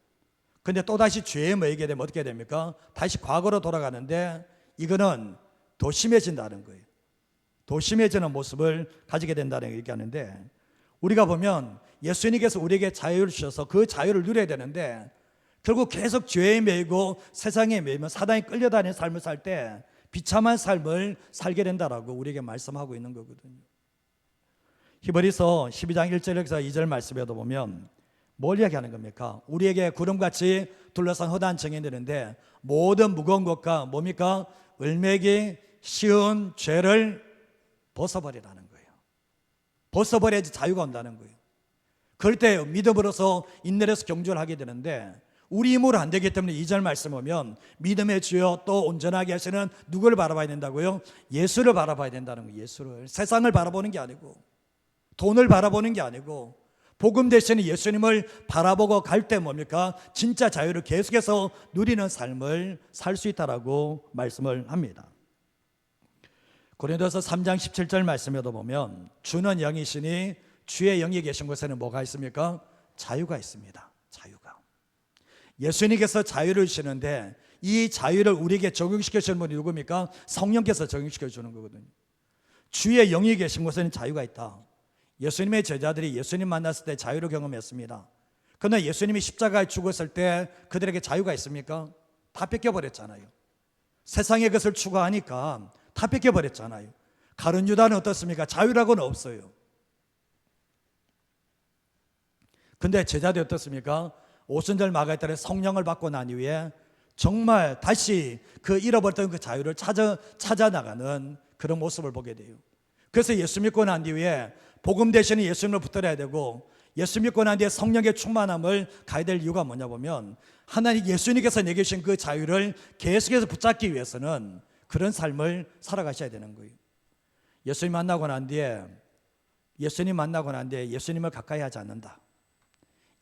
근데 또다시 죄에 모이게 되면 어떻게 됩니까? 다시 과거로 돌아가는데 이거는 더 심해진다는 거예요. 더 심해지는 모습을 가지게 된다는 얘기하는데, 우리가 보면 예수님께서 우리에게 자유를 주셔서 그 자유를 누려야 되는데 결국 계속 죄에 매이고 세상에 매이면 사단이 끌려다니는 삶을 살 때 비참한 삶을 살게 된다라고 우리에게 말씀하고 있는 거거든요. 히브리서 12장 1절에서 2절 말씀에도 보면 뭘 이야기하는 겁니까? 우리에게 구름같이 둘러싼 허다한 정이 되는데 모든 무거운 것과 뭡니까? 을매기 쉬운 죄를 벗어버리라는 거예요. 벗어버려야지 자유가 온다는 거예요. 그럴 때 믿음으로서 인내로서 경주를 하게 되는데 우리 힘으로 안 되기 때문에 2절 말씀 보면 믿음의 주여 또 온전하게 하시는 누구를 바라봐야 된다고요? 예수를 바라봐야 된다는 거예요. 예수를. 세상을 바라보는 게 아니고 돈을 바라보는 게 아니고 복음 대신에 예수님을 바라보고 갈 때 뭡니까? 진짜 자유를 계속해서 누리는 삶을 살 수 있다라고 말씀을 합니다. 고린도서 3장 17절 말씀에도 보면 주는 영이시니 주의 영이 계신 곳에는 뭐가 있습니까? 자유가 있습니다. 자유가. 예수님께서 자유를 주시는데 이 자유를 우리에게 적용시켜 주는 분이 누굽니까? 성령께서 적용시켜 주는 거거든요. 주의 영이 계신 곳에는 자유가 있다. 예수님의 제자들이 예수님 만났을 때 자유를 경험했습니다. 그러나 예수님이 십자가에 죽었을 때 그들에게 자유가 있습니까? 다 뺏겨버렸잖아요. 세상의 것을 추구하니까 다 뺏겨버렸잖아요. 가룟 유다는 어떻습니까? 자유라고는 없어요. 근데 제자들이 어떻습니까? 오순절 마가의 달에 성령을 받고 난 이후에 정말 다시 그 잃어버렸던 그 자유를 찾아 나가는 그런 모습을 보게 돼요. 그래서 예수 믿고 난 뒤에 복음 대신에 예수님을 붙들어야 되고 예수 믿고 난 뒤에 성령의 충만함을 가야 될 이유가 뭐냐 보면 하나님 예수님께서 내게 주신 그 자유를 계속해서 붙잡기 위해서는 그런 삶을 살아가셔야 되는 거예요. 예수님 만나고 난 뒤에 예수님을 가까이 하지 않는다.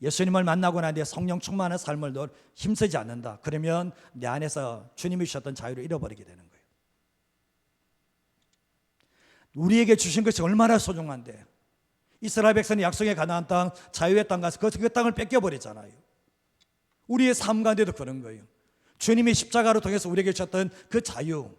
예수님을 만나고 난 뒤에 성령 충만한 삶을 힘쓰지 않는다. 그러면 내 안에서 주님이 주셨던 자유를 잃어버리게 되는 거예요. 우리에게 주신 것이 얼마나 소중한데 이스라엘 백성이 약속의 가나안 땅, 자유의 땅 가서 그 땅을 뺏겨버리잖아요. 우리의 삶 가운데도 그런 거예요. 주님이 십자가로 통해서 우리에게 주셨던 그 자유,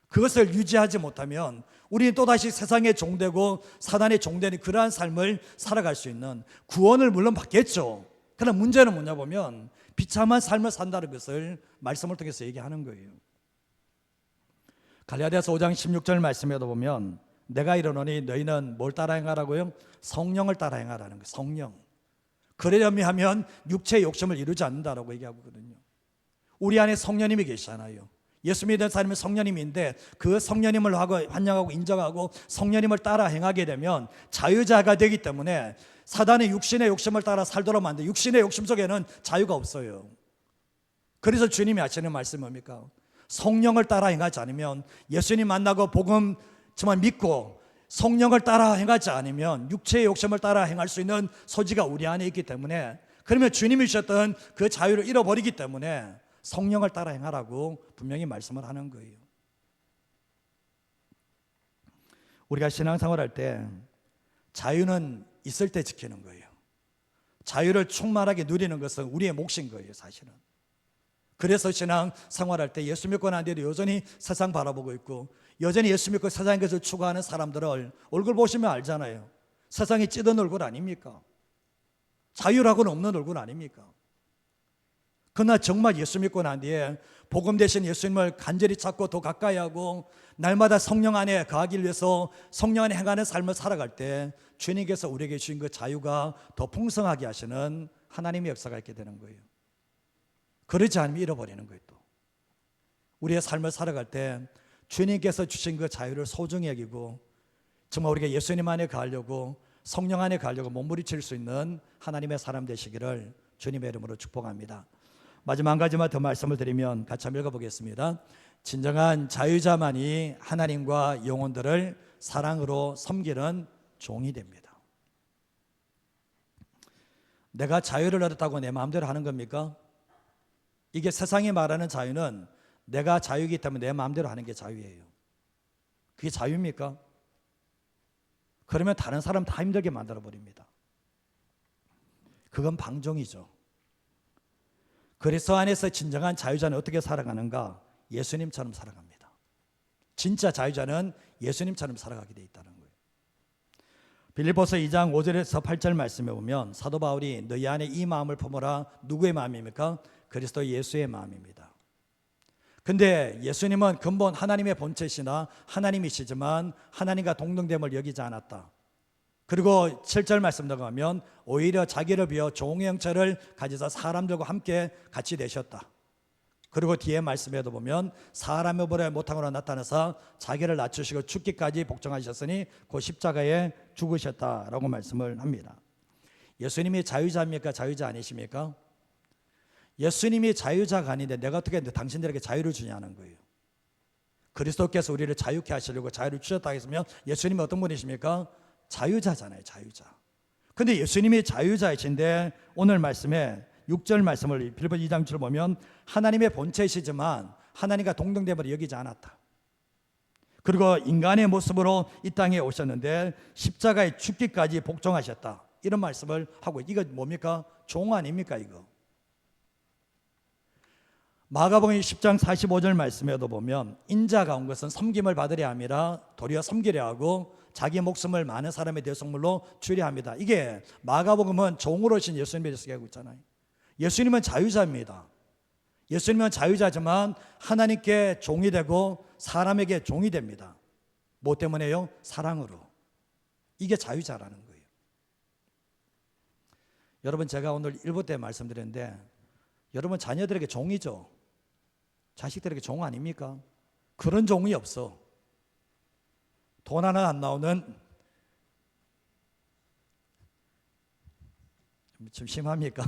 그것을 유지하지 못하면 우리는 또다시 세상의 종되고 사단의 종되는 그러한 삶을 살아갈 수 있는, 구원을 물론 받겠죠. 그러나 문제는 뭐냐 보면 비참한 삶을 산다는 것을 말씀을 통해서 얘기하는 거예요. 갈라디아서 5장 16절 말씀에도 보면 내가 이르노니 너희는 뭘 따라 행하라고요? 성령을 따라 행하라는 거예요. 성령. 그러려면 하면 육체의 욕심을 이루지 않는다라고 얘기하거든요. 우리 안에 성령님이 계시잖아요. 예수 믿는 사람은 성령님인데 그 성령님을 환영하고 인정하고 성령님을 따라 행하게 되면 자유자가 되기 때문에 사단의 육신의 욕심을 따라 살도록 만든 육신의 욕심 속에는 자유가 없어요. 그래서 주님이 하시는 말씀이 뭡니까? 성령을 따라 행하지 않으면, 예수님 만나고 복음 정말 믿고 성령을 따라 행하지 않으면 육체의 욕심을 따라 행할 수 있는 소지가 우리 안에 있기 때문에, 그러면 주님이 주셨던 그 자유를 잃어버리기 때문에 성령을 따라 행하라고 분명히 말씀을 하는 거예요. 우리가 신앙생활할 때 자유는 있을 때 지키는 거예요. 자유를 충만하게 누리는 것은 우리의 몫인 거예요, 사실은. 그래서 신앙생활할 때 예수 믿고 난 뒤에도 여전히 세상 바라보고 있고 여전히 예수 믿고 세상의 것을 추구하는 사람들을 얼굴 보시면 알잖아요. 세상에 찌든 얼굴 아닙니까? 자유라고는 없는 얼굴 아닙니까? 그러나 정말 예수 믿고 난 뒤에 복음 대신 예수님을 간절히 찾고 더 가까이 하고 날마다 성령 안에 거하기 위해서 성령 안에 행하는 삶을 살아갈 때 주님께서 우리에게 주신 그 자유가 더 풍성하게 하시는 하나님의 역사가 있게 되는 거예요. 그러지 않으면 잃어버리는 거예요. 또 우리의 삶을 살아갈 때 주님께서 주신 그 자유를 소중히 여기고 정말 우리가 예수님 안에 가려고 성령 안에 가려고 몸부림칠 수 있는 하나님의 사람 되시기를 주님의 이름으로 축복합니다. 마지막 한 가지만 더 말씀을 드리면 같이 한번 읽어보겠습니다. 진정한 자유자만이 하나님과 영혼들을 사랑으로 섬기는 종이 됩니다. 내가 자유를 얻었다고 내 마음대로 하는 겁니까? 이게 세상이 말하는 자유는 내가 자유이기 때문에 내 마음대로 하는 게 자유예요. 그게 자유입니까? 그러면 다른 사람 다 힘들게 만들어버립니다. 그건 방종이죠. 그리스도 안에서 진정한 자유자는 어떻게 살아가는가? 예수님처럼 살아갑니다. 진짜 자유자는 예수님처럼 살아가게 돼 있다는 거예요. 빌립보서 2장 5절에서 8절 말씀에 보면 사도 바울이 너희 안에 이 마음을 품어라. 누구의 마음입니까? 그리스도 예수의 마음입니다. 근데 예수님은 근본 하나님의 본체시나 하나님이시지만 하나님과 동등됨을 여기지 않았다. 그리고 7절 말씀 들어가면 오히려 자기를 비워 종의 형체를 가지사 사람들과 함께 같이 되셨다. 그리고 뒤에 말씀에도 보면 사람의 보다 못함으로 나타나서 자기를 낮추시고 죽기까지 복종하셨으니 그 십자가에 죽으셨다라고 말씀을 합니다. 예수님이 자유자입니까? 자유자 아니십니까? 예수님이 자유자가 아닌데 내가 어떻게 당신들에게 자유를 주냐는 거예요. 그리스도께서 우리를 자유케 하시려고 자유를 주셨다 했으면 예수님이 어떤 분이십니까? 자유자잖아요. 자유자. 근데 예수님이 자유자이신데 오늘 말씀에 6절 말씀을 빌립보 2장 7절 보면 하나님의 본체이시지만 하나님과 동등됨을 여기지 않았다. 그리고 인간의 모습으로 이 땅에 오셨는데 십자가에 죽기까지 복종하셨다. 이런 말씀을 하고 이거 뭡니까? 종 아닙니까 이거? 마가복음 10장 45절 말씀에도 보면 인자가 온 것은 섬김을 받으려 함이라 도리어 섬기려 하고 자기 목숨을 많은 사람의 대속물로 주려 합니다. 이게 마가복음은 종으로 오신 예수님에 대해서 얘기하고 있잖아요. 예수님은 자유자입니다. 예수님은 자유자지만 하나님께 종이 되고 사람에게 종이 됩니다. 뭐 때문에요? 사랑으로. 이게 자유자라는 거예요. 여러분 제가 오늘 1부 때 말씀드렸는데 여러분 자녀들에게 종이죠. 자식들에게 종 아닙니까? 그런 종이 없어. 돈 하나 안 나오는 좀 심합니까?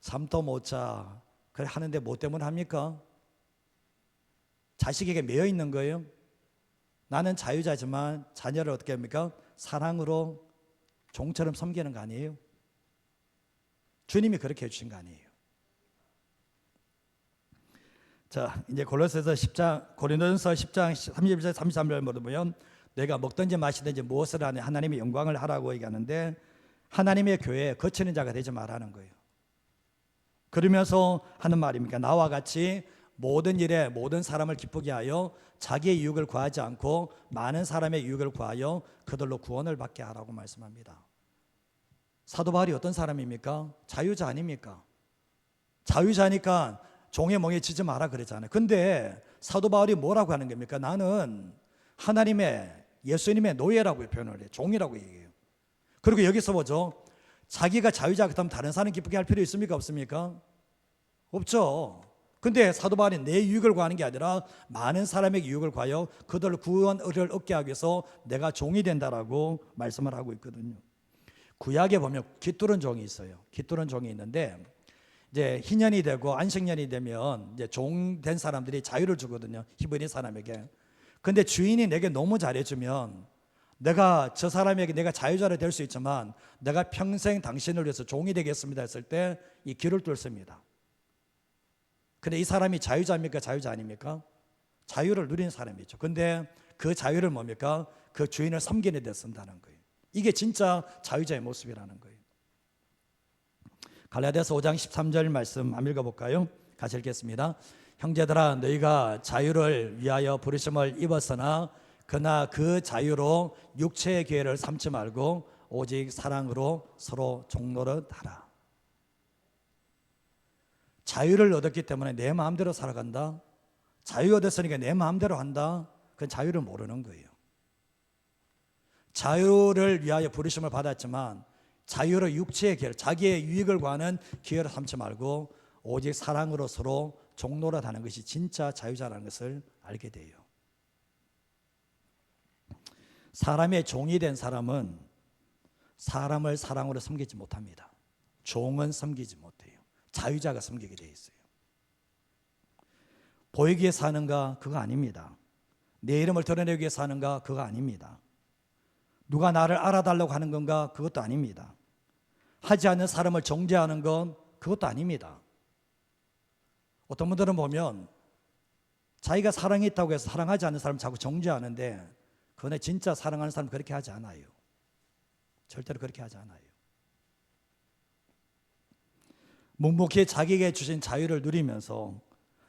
잠도 못 자. 그래 하는데 뭐 때문에 합니까? 자식에게 매여 있는 거예요. 나는 자유자지만 자녀를 어떻게 합니까? 사랑으로 종처럼 섬기는 거 아니에요? 주님이 그렇게 해주신 거 아니에요? 자, 이제 고린도전서 10장 31절 33절 보면 내가 먹든지 마시든지 무엇을 하냐 하나님의 영광을 하라고 얘기하는데 하나님의 교회에 거치는 자가 되지 말라는 거예요. 그러면서 하는 말입니까? 나와 같이 모든 일에 모든 사람을 기쁘게 하여 자기의 유익을 구하지 않고 많은 사람의 유익을 구하여 그들로 구원을 받게 하라고 말씀합니다. 사도 바울이 어떤 사람입니까? 자유자 아닙니까? 자유자니까 종의 멍에 지지 마라 그랬잖아요. 근데 사도 바울이 뭐라고 하는 겁니까? 나는 하나님의 예수님의 노예라고 표현을 해요. 종이라고 얘기해요. 그리고 여기서 보죠. 자기가 자유자 같으면 다른 사람 기쁘게 할 필요 있습니까? 없습니까? 없죠. 근데 사도 바울이 내 유익을 구하는 게 아니라 많은 사람에게 유익을 구하여 그들 구원을 얻게 하기 위해서 내가 종이 된다라고 말씀을 하고 있거든요. 구약에 보면 깃두른 종이 있어요. 깃두른 종이 있는데 이제 희년이 되고 안식년이 되면 이제 종 된 사람들이 자유를 주거든요. 히브리 사람에게. 근데 주인이 내게 너무 잘해주면 내가 저 사람에게 내가 자유자를 될 수 있지만 내가 평생 당신을 위해서 종이 되겠습니다 했을 때 이 길을 뚫습니다. 근데 이 사람이 자유자입니까? 자유자 아닙니까? 자유를 누리는 사람이죠. 근데 그 자유를 뭡니까? 그 주인을 섬기는 데 쓴다는 거예요. 이게 진짜 자유자의 모습이라는 거예요. 갈라디아서 5장 13절 말씀 한번 읽어볼까요? 같이 읽겠습니다. 형제들아 너희가 자유를 위하여 부르심을 입었으나 그러나 그 자유로 육체의 기회를 삼지 말고 오직 사랑으로 서로 종노릇하라. 자유를 얻었기 때문에 내 마음대로 살아간다. 자유 얻었으니까 내 마음대로 한다. 그건 자유를 모르는 거예요. 자유를 위하여 부르심을 받았지만 자유로 육체의 기회를 자기의 유익을 구하는 기회를 삼지 말고 오직 사랑으로 서로 종노릇하는 것이 진짜 자유자라는 것을 알게 돼요. 사람의 종이 된 사람은 사람을 사랑으로 섬기지 못합니다. 종은 섬기지 못해요. 자유자가 섬기게 돼 있어요. 보이기 위해 사는가? 그거 아닙니다. 내 이름을 드러내기 위해 사는가? 그거 아닙니다. 누가 나를 알아달라고 하는 건가? 그것도 아닙니다. 하지 않는 사람을 정죄하는 건 그것도 아닙니다. 어떤 분들은 보면 자기가 사랑이 있다고 해서 사랑하지 않는 사람 자꾸 정죄하는데, 그건 진짜 사랑하는 사람 그렇게 하지 않아요. 절대로 그렇게 하지 않아요. 묵묵히 자기에게 주신 자유를 누리면서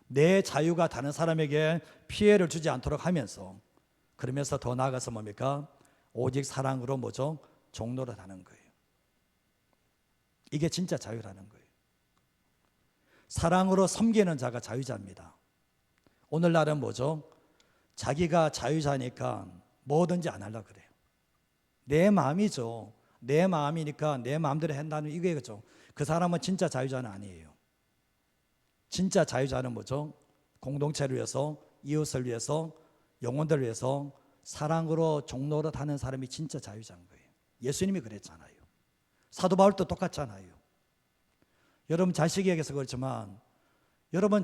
내 자유가 다른 사람에게 피해를 주지 않도록 하면서, 그러면서 더 나아가서 뭡니까? 오직 사랑으로 뭐죠? 종로를 하는 거예요. 이게 진짜 자유라는 거예요. 사랑으로 섬기는 자가 자유자입니다. 오늘날은 뭐죠? 자기가 자유자니까 뭐든지 안 하려고 그래요. 내 마음이죠. 내 마음이니까 내 마음대로 한다는 이거죠. 그 사람은 진짜 자유자는 아니에요. 진짜 자유자는 뭐죠? 공동체를 위해서, 이웃을 위해서, 영혼들을 위해서 사랑으로 종로를 하는 사람이 진짜 자유자인 거예요. 예수님이 그랬잖아요. 사도 바울도 똑같잖아요. 여러분 자식에게서 그렇지만, 여러분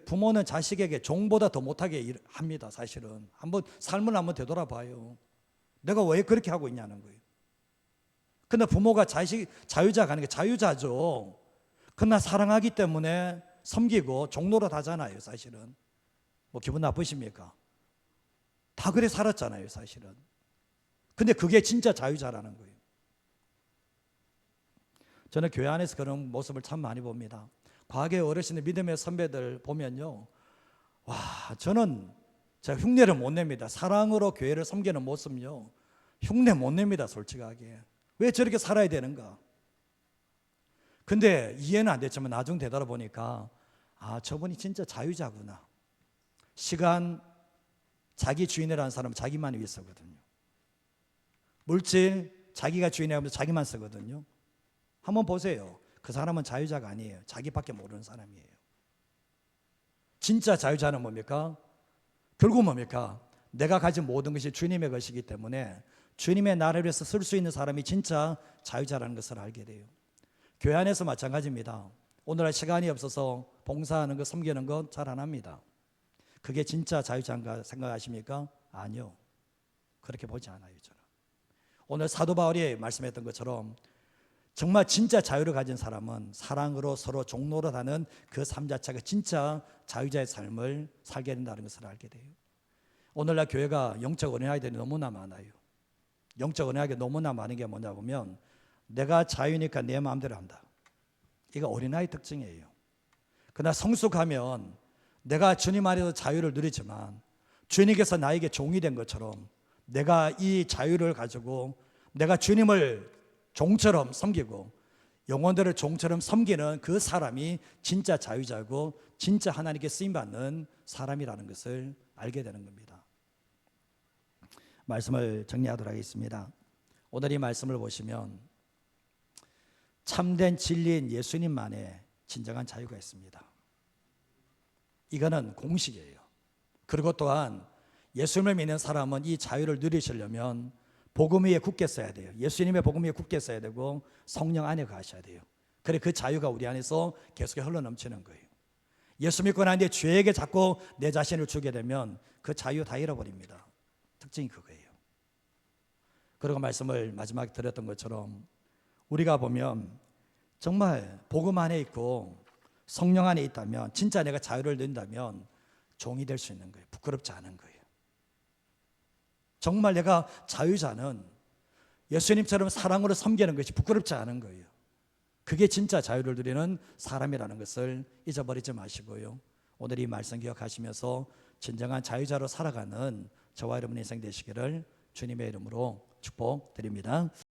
부모는 자식에게 종보다 더 못하게 합니다. 사실은 한번 삶을 한번 되돌아봐요. 내가 왜 그렇게 하고 있냐는 거예요. 근데 부모가 자유자가 아니고 자유자죠. 그러나 사랑하기 때문에 섬기고 종로를 하잖아요. 사실은 뭐 기분 나쁘십니까? 다 그래 살았잖아요. 사실은. 근데 그게 진짜 자유자라는 거예요. 저는 교회 안에서 그런 모습을 참 많이 봅니다. 과거의 어르신들, 믿음의 선배들 보면요, 와, 저는 제가 흉내를 못 냅니다. 사랑으로 교회를 섬기는 모습요, 흉내 못 냅니다. 솔직하게. 왜 저렇게 살아야 되는가? 근데 이해는 안 됐지만 나중 되돌아보니까, 아, 저분이 진짜 자유자구나. 시간, 자기 주인이라는 사람은 자기만 위해 쓰거든요. 물질, 자기가 주인이라면서 자기만 쓰거든요. 한번 보세요. 그 사람은 자유자가 아니에요. 자기밖에 모르는 사람이에요. 진짜 자유자는 뭡니까? 결국 뭡니까? 내가 가진 모든 것이 주님의 것이기 때문에 주님의 나라를 위해서 쓸 수 있는 사람이 진짜 자유자라는 것을 알게 돼요. 교회 안에서 마찬가지입니다. 오늘날 시간이 없어서 봉사하는 것, 섬기는 것 잘 안 합니다. 그게 진짜 자유자인가 생각하십니까? 아니요. 그렇게 보지 않아요. 저는. 오늘 사도 바울이 말씀했던 것처럼 정말 진짜 자유를 가진 사람은 사랑으로 서로 종로를 하는 그 삶 자체가 진짜 자유자의 삶을 살게 된다는 것을 알게 돼요. 오늘날 교회가 영적 어린아이들이 너무나 많아요. 영적 어린아이가 너무나 많은 게 뭐냐 보면, 내가 자유니까 내 마음대로 한다. 이거 어린아이 특징이에요. 그러나 성숙하면 내가 주님 안에서 자유를 누리지만 주님께서 나에게 종이 된 것처럼 내가 이 자유를 가지고 내가 주님을 종처럼 섬기고 영혼들을 종처럼 섬기는 그 사람이 진짜 자유자고 진짜 하나님께 쓰임받는 사람이라는 것을 알게 되는 겁니다. 말씀을 정리하도록 하겠습니다. 오늘 이 말씀을 보시면 참된 진리인 예수님만의 진정한 자유가 있습니다. 이거는 공식이에요. 그리고 또한 예수님을 믿는 사람은 이 자유를 누리시려면 복음 위에 굳게 써야 돼요. 예수님의 복음 위에 굳게 써야 되고 성령 안에 가셔야 돼요. 그래 그 자유가 우리 안에서 계속 흘러넘치는 거예요. 예수 믿고 난 뒤에 죄에게 자꾸 내 자신을 주게 되면 그 자유 다 잃어버립니다. 특징이 그거예요. 그리고 말씀을 마지막에 드렸던 것처럼 우리가 보면 정말 복음 안에 있고 성령 안에 있다면, 진짜 내가 자유를 누린다면 종이 될 수 있는 거예요. 부끄럽지 않은 거예요. 정말 내가 자유자는 예수님처럼 사랑으로 섬기는 것이 부끄럽지 않은 거예요. 그게 진짜 자유를 누리는 사람이라는 것을 잊어버리지 마시고요. 오늘 이 말씀 기억하시면서 진정한 자유자로 살아가는 저와 여러분의 인생 되시기를 주님의 이름으로 축복드립니다.